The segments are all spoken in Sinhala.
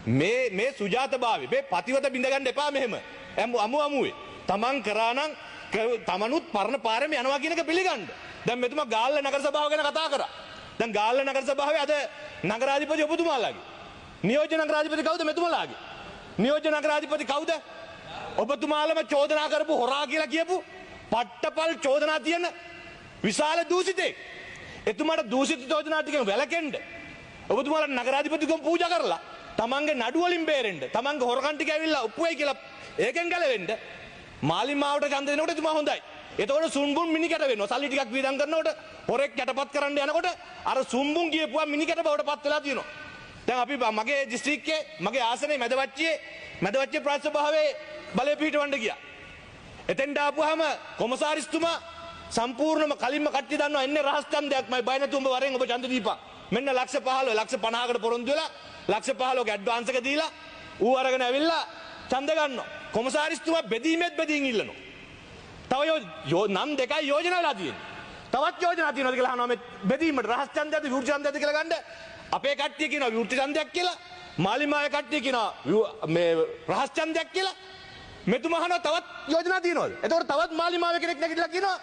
මේ සුජාතභාවය මේ පතිවත බිඳ ගන්න එපා මෙහෙම. අමුවේ. තමන් කරා නම් තමනුත් පරණ පාරෙම යනවා කියන එක පිළිගන්න. දැන් මෙතුමා ගාල්ල නගර සභාව ගැන කතා කරා. දැන් ගාල්ල නගර සභාවේ අද නගරාධිපති ඔබතුමාලාගේ. නියෝජ්‍ය නගරාධිපති කවුද මෙතුමාලාගේ? නියෝජ්‍ය නගරාධිපති කවුද? ඔබතුමාලම චෝදනා කරපු හොරා කියලා කියපු පට්ටපල් චෝදනා තියෙන විශාල දූෂිතෙක්. එතුමාට දූෂිත චෝදනා ටිකෙන් වැළකෙන්න ඔබතුමාලා නගරාධිපතිකම් පූජා කරලා තමන්ගේ නඩු වලින් බේරෙන්න තමන්ගේ හොරකම් ටික ඇවිල්ලා ඔප්පුවයි කියලා ඒකෙන් ගැලවෙන්න මාලිමාවට ඡන්ද දෙනකොට එතුමා හොඳයි. එතකොට සුම්බුන් මිනිකට වෙනවා. සල්ලි ටිකක් වීදම් කරනකොට හොරෙක් යටපත් කරන්න යනකොට අර සුම්බුන් ගියපුවා මිනිකට බවට පත් වෙලා තියෙනවා. දැන් අපි මගේ දිස්ත්‍රික්කයේ මගේ ආසනයේ මැදවච්චේ ප්‍රාදේශීය සභාවේ බලය පිහිටවන්න ගියා. එතෙන්ට ආපුවාම කොමසාරිස්තුමා සම්පූර්ණම කලින්ම කට්ටිය දන්නවා එන්නේ රහස් ඡන්දයක් මයි බය නැතුව උඹ වරෙන් ඔබ ඡන්ද දීපන්. මෙන්න ලක්ෂ 15 ලක්ෂ 50කට පොරොන්දු වෙලා ලක්ෂ 15ක ඇඩ්වාන්ස් එක දීලා ඌ අරගෙන ඇවිල්ලා ඡන්ද ගන්නවා. කොමසාරිස්තුමා බෙදීමෙත් බෙදීන් ඉල්ලනවා. තව නම් දෙකයි යෝජනා වෙලා තියෙන්නේ. තවත් යෝජනා තියෙනවද කියලා අහනවා මේ බෙදීමට රහස් ඡන්දයක්ද විවෘත ඡන්දයක්ද කියලා ගන්න. අපේ කට්ටිය කියනවා විවෘත ඡන්දයක් කියලා. මාලිමාවේ කට්ටිය කියනවා මේ රහස් ඡන්දයක් කියලා. මෙතුමා අහනවා තවත් යෝජනා තියෙනවද? එතකොට තවත් මාලිමාවේ කෙනෙක් නැගිටලා කියනවා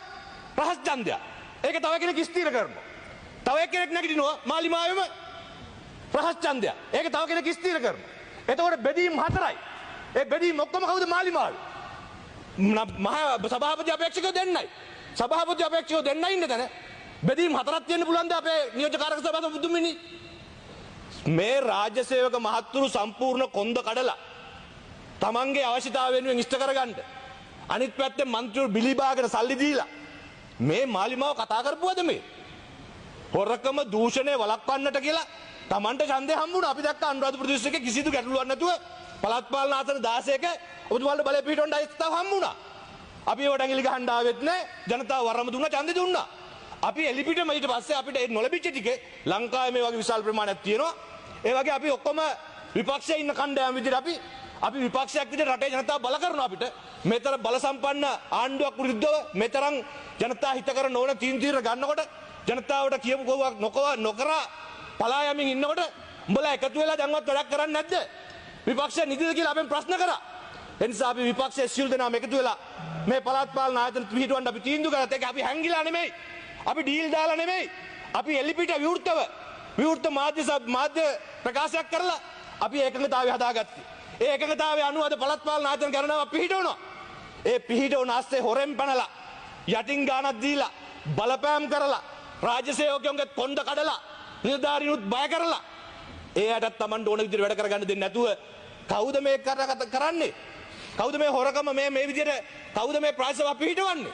රහස් ඡන්දයක්. ඒක තව කෙනෙක් ස්ථිර කරනවා. තව කෙනෙක් නැගිටිනවා මාලිමාවෙම රහස් ඡන්දයක්. ඒක තව කෙනෙක් ස්ථිර කරනවා. එතකොට බෙදීම් හතරයි. ඒ බෙදීම් ඔක්කොම කවුද මාලිමාවේ? මහා සභාපති අපේක්ෂකයෝ දෙන්නයි. සභාපති අපේක්ෂකයෝ දෙන්නයි ඉන්න තැන බෙදීම් හතරක් තියෙන්න පුළුවන්ද අපේ නියෝජ්‍ය කාරක සභාව බුදුමිනි? මේ රාජ්‍ය සේවක මහත්තුරු සම්පූර්ණ කොන්ද කඩලා තමන්ගේ අවශ්‍යතාව වෙනුවෙන් ඉෂ්ට කරගන්න අනිත් පැත්තේ മന്ത്രിවරු බිලිබාගෙන සල්ලි දීලා මේ මාලිමාව කතා කරපුවද මේ? හොරකම දූෂණය වළක්වන්නට කියලා තමන්ට ඡන්දය හම්බුණා. අපි දැක්ක අනුරාධපුර දිස්ත්‍රික්කේ කිසිදු ගැටලුවක් නැතුව පළාත් පාලන ආසන 16ක ඔබතුමාලට බලය පිහිටවන්න අයිතිතාව හම්බුණා. අපි ඒවට ඇඟිලි ගහන්න ආවෙත් නැහැ. ජනතාව වරම දුන්නා ඡන්දෙ දුන්නා. අපි එලිපිටම ඊට පස්සේ අපිට ඒ නොලැබිච්ච ටිකේ ලංකාවේ මේ වගේ විශාල ප්‍රමාණයක් තියෙනවා. ඒ වගේ අපි ඔක්කොම විපක්ෂයේ ඉන්න කණ්ඩායම් විදිහට අපි විපක්ෂයක් විදිහට රටේ ජනතාව බල කරනවා අපිට. මේතර බල සම්පන්න ආණ්ඩුවක් විරුද්ධව මේතරම් ජනතා හිත කර නොවන තීන්දුව ගන්නකොට ජනතාවට කියපු කෝවක් නොකර පලා යමින් ඉන්නකොට උඹලා එකතු වෙලා දැන්වත් වැඩක් කරන්නේ නැද්ද? විපක්ෂ නිදිද කියලා අපෙන් ප්‍රශ්න කරා. ඒ නිසා අපි විපක්ෂයේ සියලු දෙනාම එකතු වෙලා මේ පළාත් පාලන ආයතන පිහිටවන්න අපි තීන්දුව කරත් ඒක අපි හැංගිලා නෙමෙයි. අපි ඩීල් දාලා නෙමෙයි. අපි එලිපිට විවෘත මාධ්‍ය ප්‍රකාශයක් කරලා අපි ඒකඟතාවය හදාගත්තේ. ඒ ඒකඟතාවය අනුව අද පළාත් පාලන ආයතන ගණනාවක් පිහිටවනවා. ඒ පිහිටවන ASCII හොරෙන් පැනලා යටින් ගානක් දීලා බලපෑම් කරලා රාජ්‍ය සේවකයන්ගේ කොන්ද කඩලා නිලධාරීනුත් බය කරලා එයාටත් Tamanට ඕන විදිහට වැඩ කරගන්න දෙන්නේ නැතුව කවුද මේ කරන්නේ? කවුද මේ හොරකම මේ විදිහට කවුද මේ ප්‍රායසව පිහිටවන්නේ?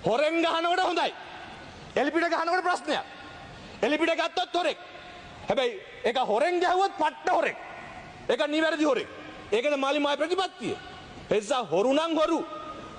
හොරෙන් ගහනකොට හොඳයි. එලිපිට ගහනකොට ප්‍රශ්නයක්. එලිපිට ගත්තොත් හොරෙක්. හැබැයි ඒක හොරෙන් ගැහුවොත් පට්ට හොරෙක්. ඒක නිවැරදි හොරෙක්. ඒකද මාලිමාවේ ප්‍රතිපත්තිය. ඒ නිසා හොරු නම්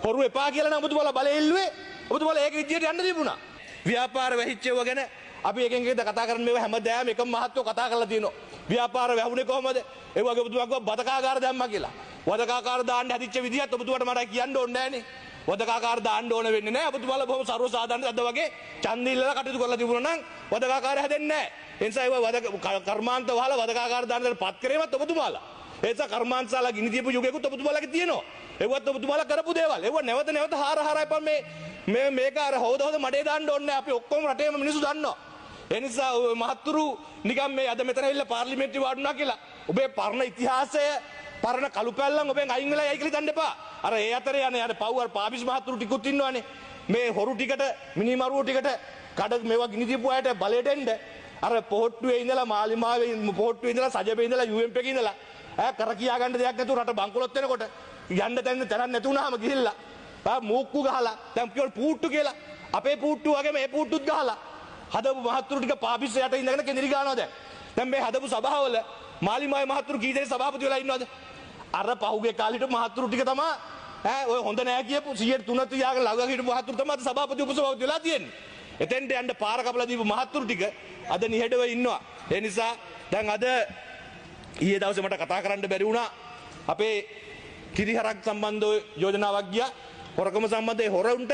හොරු එපා කියලා නම් ඔබතුමාලා බලය ඉල්ලුවේ. ඔබතුමාලා ඒක විදිහට යන්න දීපුණා. ව්‍යාපාර වැහිච්චව ගැන අපි එකෙන් එකට කතා කරන්නේ මේවා හැමදාම එකම මහත්වෝ කතා කරලා තියෙනවා. ව්‍යාපාර වැහුනේ කොහමද? ඒ වගේ ඔබතුමාගව බදකාකාර දැම්මා කියලා. වදකාකාර දාන්න හැදිච්ච විදිහත් ඔබතුමාට මට කියන්න ඕනේ නැහනේ. වදකාකාර දාන්න ඕන වෙන්නේ නැහැ. ඔබතුමාලා බොහොම සර්ව සාධාරණ අද වගේ ඡන්ද ඉල්ලලා කටයුතු කරලා තිබුණා නම් වදකාකාර හැදෙන්නේ නැහැ. ඒ නිසා ඒවා කර්මාන්ත වහලා වදකාකාර දාන්න පත් කරේවත් ඔබතුමාලා. ඒ නිසා කර්මාන්තසාලා ගිනි දීපු යුගයකුත් ඔබතුමාලාගේ තියෙනවා. ඒවත් ඔබතුමාලා කරපු දේවල්. ඒව නැවත හාරයිපන් මේක අර හොද මඩේ දාන්න ඕනේ නැහැ. අපි ඔක්කොම රටේම මිනිස්සු දන්නවා. ඒ නිසා මහත්තුරු නිකම් මේ අද මෙතන ඇවිල්ලා පාර්ලිමේන්තුවේ වාඩුණා කියලා ඔබේ පරණ ඉතිහාසය පරණ කළු පැල්ලම් ඔබෙන් අයින් වෙලා යයි කියලා දන්න එපා. අර ඒ අතරේ යන පව් පාපිස් මහත්තුරු ටිකුත් ඉන්නවනේ. මේ හොරු ටිකට මිනිමරුවෝ ටිකට කඩ මේවා ගිනි දීපු අයට බලයට එන්න අර පොහොට්ටුවේ ඉඳලා මාලිමාවේ පොහොට්ටුවේ ඉඳලා සජබේ ඉඳලා UMP එකේ ඉඳලා කර කියා ගන්න දෙයක් නැතුව රට බංකොලොත් වෙනකොට යන්න තැනක් නැතු වුණාම ගිහිල්ලා මූක්කු ගහලා දැන් කියවල පූට්ටු කියලා අපේ පූට්ටු වගේම ඒ පූට්ටුත් ගහලා හදපු මහත්තුරු ටික පාපිස්ස යට ඉඳගෙන කෙඳිරි ගන්නවා දැන්. දැන් මේ හදපු සභාවල මාලිමාවේ මහත්තුරු කී දෙනෙක් සභාපති වෙලා ඉන්නවද? අර පහුගේ කාලෙට මහත්තුරු ටික තමයි ඔය හොඳ නෑ කියපු 103 තියාගෙන ළඟ හිටපු මහත්තුරු තමයි අද සභාපති උපසභාපති වෙලා තියෙන්නේ. එතෙන්ට යන්න පාර කපලා දීපු මහත්තුරු ටික අද නිහෙඩව ඉන්නවා. ඒ නිසා දැන් අද ඊයේ දවසේ මට කතා කරන්න බැරි වුණා. අපේ කිරිහරක් සම්බන්ධව යෝජනාවක් ගියා. හොරකම සම්බන්ධයෙන් හොරුන්ට